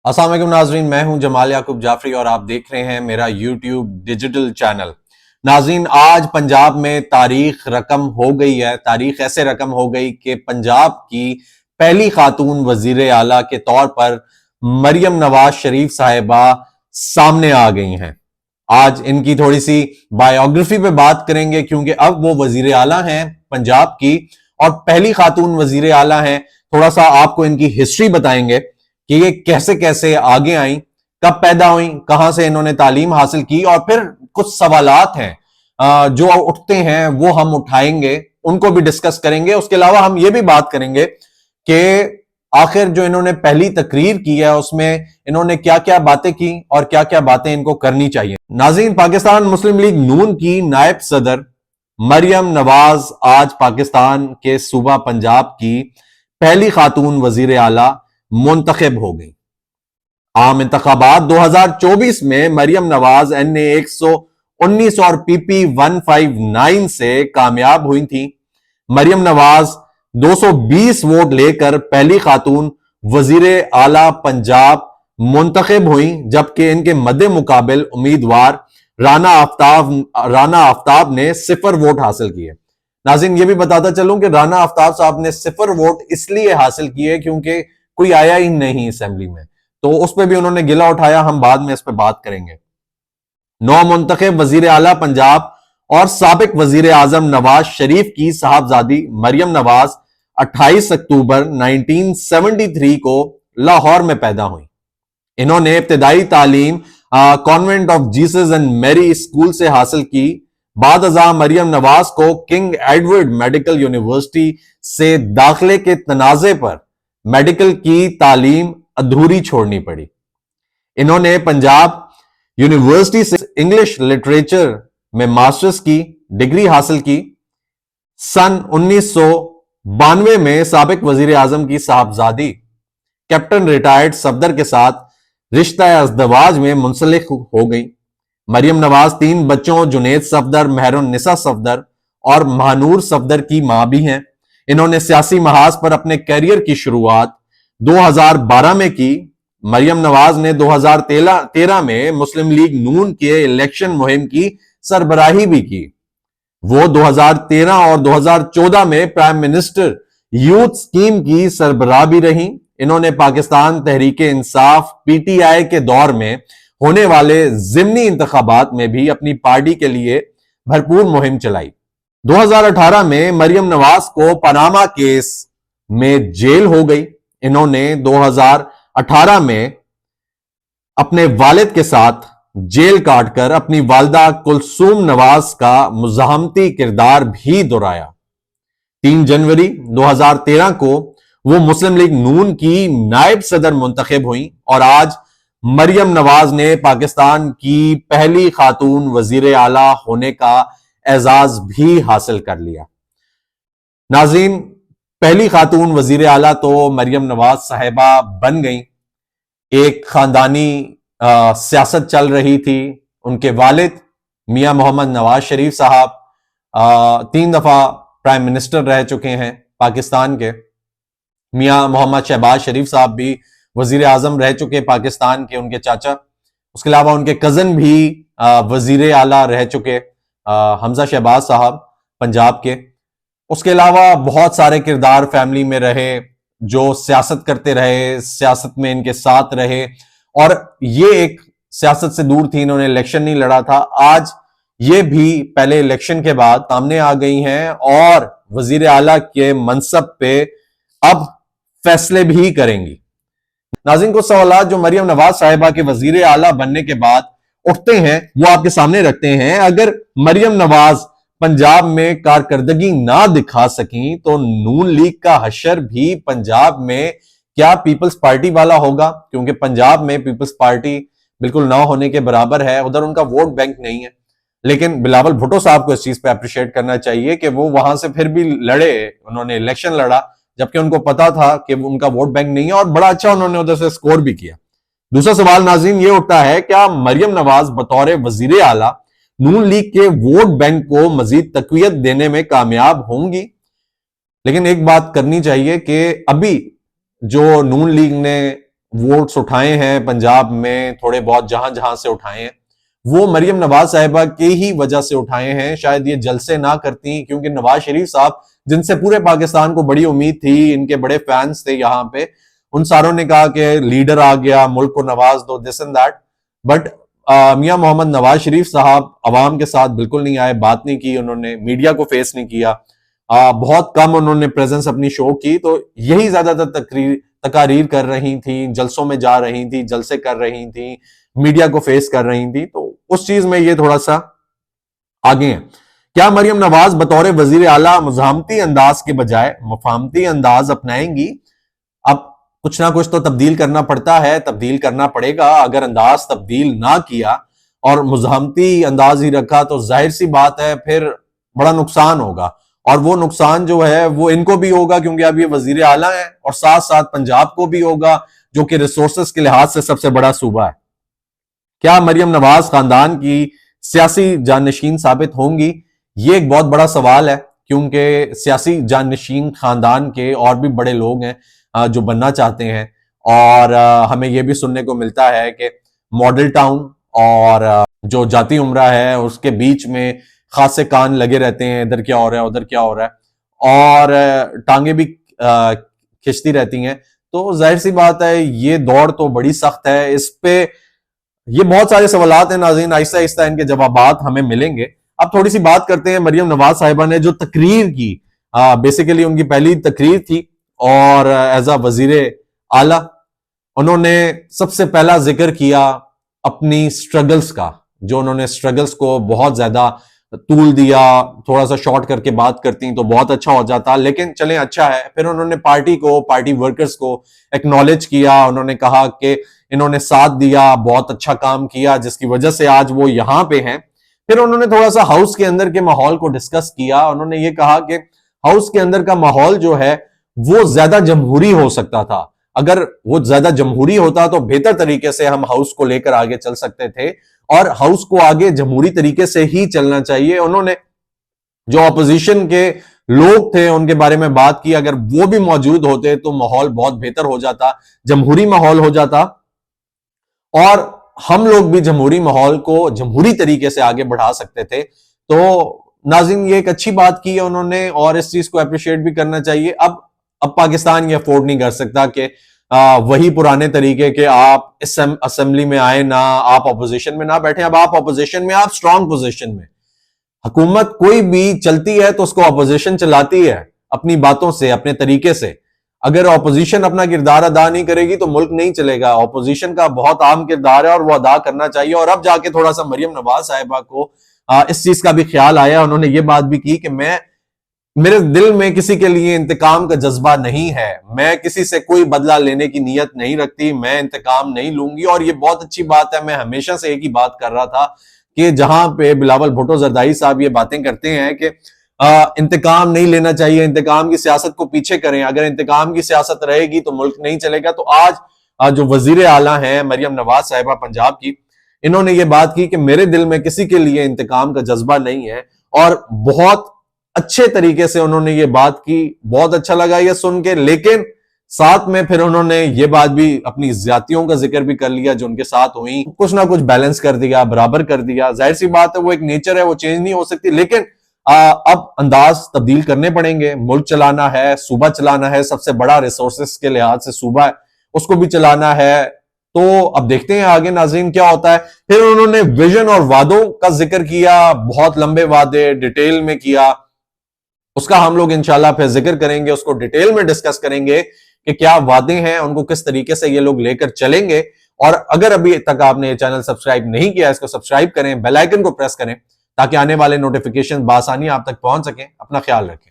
अस्सलाम वालेकुम नाजरीन, मैं हूं जमाल याकूब जाफरी और आप देख रहे हैं मेरा यूट्यूब डिजिटल चैनल। नाजरीन, आज पंजाब में तारीख रकम हो गई है। तारीख ऐसे रकम हो गई कि पंजाब की पहली खातून वजीर आला के तौर पर मरियम नवाज शरीफ साहिबा सामने आ गई हैं। आज इनकी थोड़ी सी बायोग्राफी पे बात करेंगे क्योंकि अब वो वजीर आला हैं पंजाब की और पहली खातून वजीर आला हैं। थोड़ा सा आपको इनकी हिस्ट्री बताएंगे कि ये कैसे कैसे आगे आई, कब पैदा हुई, कहां से इन्होंने तालीम हासिल की, और फिर कुछ सवालात हैं जो उठते हैं वो हम उठाएंगे, उनको भी डिस्कस करेंगे। उसके अलावा हम ये भी बात करेंगे कि आखिर जो इन्होंने पहली तकरीर की है उसमें इन्होंने क्या क्या बातें की और क्या क्या बातें इनको करनी चाहिए। नाज़रीन, पाकिस्तान मुस्लिम लीग नून की नायब सदर मरियम नवाज आज पाकिस्तान के सूबा पंजाब की पहली खातून वजीर आला मुंतखब हो गई। आम इंतखाबात 2024 में मरियम नवाज NA 119 और PP 159 से कामयाब हुई थी। मरियम नवाज 220 वोट लेकर पहली खातून वजीर आला पंजाब मुंतखब हुई, जबकि इनके मद्दे मुकाबिल उम्मीदवार राना आफ्ताब ने 0 वोट हासिल किए। नाज़रीन, ये भी बताता चलूं कि राना आफ्ताब साहब ने 0 वोट इसलिए हासिल किए क्योंकि कोई आया ही नहीं असेंबली में, तो उस पर भी उन्होंने गिला उठाया। हम बाद में इस पर बात करेंगे। नौ मुंतखब वजीर आला पंजाब और साबिक वजीर आजम नवाज शरीफ की साहबजादी मरियम नवाज 28 अक्टूबर 1973 को लाहौर में पैदा हुई। इन्होंने इब्तदाई तालीम Convent of Jesus and Mary School से हासिल की। बाद अज़ा मरियम नवाज को किंग एडवर्ड मेडिकल यूनिवर्सिटी से दाखिले के तनाजे पर मेडिकल की तालीम अधूरी छोड़नी पड़ी। इन्होंने पंजाब यूनिवर्सिटी से इंग्लिश लिटरेचर में मास्टर्स की डिग्री हासिल की। सन 1992 में साबिक वजीर आजम की साहबजादी कैप्टन रिटायर्ड सफदर के साथ रिश्ता अज़दवाज में मुंसलिक हो गई। मरियम नवाज 3 बच्चों जुनेद सफदर, मेहरुन्निसा सफदर और महानूर सफदर की मां भी हैं। इन्होंने सियासी महाज पर अपने कैरियर की शुरुआत 2012 में की। मरियम नवाज ने 2013 में मुस्लिम लीग नून के इलेक्शन मुहिम की सरबराही भी की। वो 2013 और 2014 में प्राइम मिनिस्टर यूथ स्कीम की सरबराह भी रही। इन्होंने पाकिस्तान तहरीक इंसाफ PTI के दौर में होने वाले जिमनी इंतखाबात में भी अपनी पार्टी के लिए भरपूर मुहिम चलाई। 2018 में मरियम नवाज को पनामा केस में जेल हो गई। इन्होंने 2018 में अपने वालिद के साथ जेल काटकर अपनी वालदा कुलसूम नवाज का मुज़ाहमती किरदार भी दोहराया। 3 जनवरी 2013 को वो मुस्लिम लीग नून की नायब सदर मुंतखब हुई और आज मरियम नवाज ने पाकिस्तान की पहली खातून वजीर आला होने का एजाज भी हासिल कर लिया। नाज़रीन, पहली खातून वजीर आला तो मरियम नवाज साहिबा बन गई। एक खानदानी सियासत चल रही थी। उनके वालिद मियां मोहम्मद नवाज शरीफ साहब 3 दफा प्राइम मिनिस्टर रह चुके हैं पाकिस्तान के। मियां मोहम्मद शहबाज शरीफ साहब भी वजीर आजम रह चुके पाकिस्तान के, उनके चाचा। उसके अलावा उनके कजन भी वजीर आला रह चुके, हमजा शहबाज साहब पंजाब के। उसके अलावा बहुत सारे किरदार फैमिली में रहे जो सियासत करते रहे, सियासत में इनके साथ रहे, और ये एक सियासत से दूर थी, इन्होंने इलेक्शन नहीं लड़ा था। आज ये भी पहले इलेक्शन के बाद सामने आ गई हैं और वजीर आला के मनसब पे अब फैसले भी करेंगी। नाज़रीन, कुछ सवाल जो मरियम नवाज साहिबा के वजीर आला बनने के बाद उठते हैं वो आपके सामने रखते हैं। अगर मरियम नवाज पंजाब में कारकर्दगी ना दिखा सकी तो नून लीग का हशर भी पंजाब में क्या पीपल्स पार्टी वाला होगा? क्योंकि पंजाब में पीपल्स पार्टी बिल्कुल ना होने के बराबर है, उधर उनका वोट बैंक नहीं है। लेकिन बिलावल भुट्टो साहब को इस चीज पे अप्रिशिएट करना चाहिए कि वो वहां से फिर भी लड़े, उन्होंने इलेक्शन लड़ा जबकि उनको पता था कि उनका वोट बैंक नहीं है, और बड़ा अच्छा उन्होंने उधर से स्कोर भी किया। दूसरा सवाल नाज़रीन ये उठता है, क्या मरियम नवाज बतौर वजीर आला नून लीग के वोट बैंक को मजीद तकवीयत देने में कामयाब होंगी? लेकिन एक बात करनी चाहिए कि अभी जो नून लीग ने वोट्स उठाए हैं पंजाब में, थोड़े बहुत जहां जहां से उठाए हैं, वो मरियम नवाज साहिबा की ही वजह से उठाए हैं। शायद ये जलसे ना करती, क्योंकि नवाज शरीफ साहब जिनसे पूरे पाकिस्तान को बड़ी उम्मीद थी, इनके बड़े फैंस थे यहाँ पे, उन सारों ने कहा कि लीडर आ गया, मुल्क को नवाज दो, दिस एंड दैट। बट मियां मोहम्मद नवाज शरीफ साहब अवाम के साथ बिल्कुल नहीं आए, बात नहीं की उन्होंने, मीडिया को फेस नहीं किया, बहुत कम उन्होंने प्रेजेंस अपनी शो की। तो यही ज्यादातर तकारीर कर रही थी, जलसों में जा रही थी, जलसे कर रही थी, मीडिया को फेस कर रही थी। तो उस चीज में ये थोड़ा सा आगे हैं। क्या मरियम नवाज बतौर वजीर आला मुजामती अंदाज के बजाय मुफाहमती अंदाज अपनाएंगी? अब कुछ ना कुछ तो तब्दील करना पड़ता है, तब्दील करना पड़ेगा। अगर अंदाज तब्दील ना किया और मुजामती अंदाज ही रखा तो जाहिर सी बात है फिर बड़ा नुकसान होगा, और वो नुकसान जो है वो इनको भी होगा, क्योंकि अब ये वजीर आला है, और साथ साथ पंजाब को भी होगा, जो कि रिसोर्सेस के लिहाज से सबसे बड़ा सूबा है। क्या मरियम नवाज खानदान की सियासी जानशीन साबित होंगी? ये एक बहुत बड़ा सवाल है, क्योंकि सियासी जानशीन खानदान के और भी बड़े लोग हैं जो बनना चाहते हैं। और हमें यह भी सुनने को मिलता है कि मॉडल टाउन और जो जाती उमरा है उसके बीच में खासे कान लगे रहते हैं, इधर क्या हो रहा है, उधर क्या हो रहा है, और टांगे भी खिंचती रहती हैं। तो जाहिर सी बात है ये दौड़ तो बड़ी सख्त है। इस पे ये बहुत सारे सवालात हैं नाज़रीन, आहिस्ता आहिस्ता इनके जवाबात हमें मिलेंगे। अब थोड़ी सी बात करते हैं मरियम नवाज साहिबा ने जो तकरीर की, बेसिकली उनकी पहली तकरीर थी, और एज अ वजीर आला उन्होंने सबसे पहला जिक्र किया अपनी स्ट्रगल्स का, जो उन्होंने स्ट्रगल्स को बहुत ज्यादा तूल दिया। थोड़ा सा शॉर्ट करके बात करती तो बहुत अच्छा हो जाता, लेकिन चलें अच्छा है। फिर उन्होंने पार्टी को, पार्टी वर्कर्स को एक्नॉलेज किया, उन्होंने कहा कि इन्होंने साथ दिया, बहुत अच्छा काम किया, जिसकी वजह से आज वो यहां पे हैं। फिर उन्होंने थोड़ा सा हाउस के अंदर के माहौल को डिस्कस किया। उन्होंने ये कहा कि हाउस के अंदर का माहौल जो है वो ज्यादा जमहूरी हो सकता था। अगर वो ज्यादा जमहूरी होता तो बेहतर तरीके से हम हाउस को लेकर आगे चल सकते थे, और हाउस को आगे जमहूरी तरीके से ही चलना चाहिए। उन्होंने जो ऑपोजिशन के लोग थे उनके बारे में बात की, अगर वो भी मौजूद होते तो माहौल बहुत बेहतर हो जाता, जमहूरी माहौल हो जाता, और हम लोग भी जमहूरी माहौल को जमहूरी तरीके से आगे बढ़ा सकते थे। तो नाज़रीन ये एक अच्छी बात की है उन्होंने, और इस चीज को अप्रिशिएट भी करना चाहिए। अब पाकिस्तान ये अफोर्ड नहीं कर सकता कि वही पुराने तरीके के आप इस असेंबली में आए ना, आप अपोजिशन में ना बैठे। अब आप अपोजिशन में, आप स्ट्रांग पोजीशन में, हुकूमत कोई भी चलती है तो उसको अपोजिशन चलाती है अपनी बातों से, अपने तरीके से। अगर ऑपोजिशन अपना किरदार अदा नहीं करेगी तो मुल्क नहीं चलेगा। ऑपोजिशन का बहुत आम किरदार है और वो अदा करना चाहिए। और अब जाके थोड़ा सा मरियम नवाज साहिबा को इस चीज का भी ख्याल आया। उन्होंने ये बात भी की कि मेरे दिल में किसी के लिए इंतकाम का जज्बा नहीं है, मैं किसी से कोई बदला लेने की नीयत नहीं रखती, मैं इंतकाम नहीं लूंगी। और ये बहुत अच्छी बात है। मैं हमेशा से एक ही बात कर रहा था कि जहां पे बिलावल भुट्टो जरदारी साहब ये बातें करते हैं कि इंतकाम नहीं लेना चाहिए, इंतकाम की सियासत को पीछे करें, अगर इंतकाम की सियासत रहेगी तो मुल्क नहीं चलेगा। तो आज जो वजीर आला हैं मरियम नवाज साहिबा पंजाब की, इन्होंने ये बात की कि मेरे दिल में किसी के लिए इंतकाम का जज्बा नहीं है, और बहुत अच्छे तरीके से उन्होंने ये बात की। बहुत अच्छा लगा ये सुन के। लेकिन साथ में फिर उन्होंने ये बात भी, अपनी ज्यादतियों का जिक्र भी कर लिया जो उनके साथ हुई, कुछ ना कुछ बैलेंस कर दिया, बराबर कर दिया। जाहिर सी बात है वो एक नेचर है, वो चेंज नहीं हो सकती। लेकिन अब अंदाज तब्दील करने पड़ेंगे। मुल्क चलाना है, सूबा चलाना है, सबसे बड़ा रिसोर्सेस के लिहाज से सूबा है, उसको भी चलाना है। तो अब देखते हैं आगे नाज़रीन क्या होता है। फिर उन्होंने विजन और वादों का जिक्र किया, बहुत लंबे वादे डिटेल में किया। उसका हम लोग इंशाल्लाह फिर जिक्र करेंगे, उसको डिटेल में डिस्कस करेंगे कि क्या वादे हैं, उनको किस तरीके से ये लोग लेकर चलेंगे। और अगर अभी तक आपने ये चैनल सब्सक्राइब नहीं किया, इसको सब्सक्राइब करें, बेल आइकन को प्रेस करें, ताकि आने वाले नोटिफिकेशन बासानी आप तक पहुंच सकें। अपना ख्याल रखें।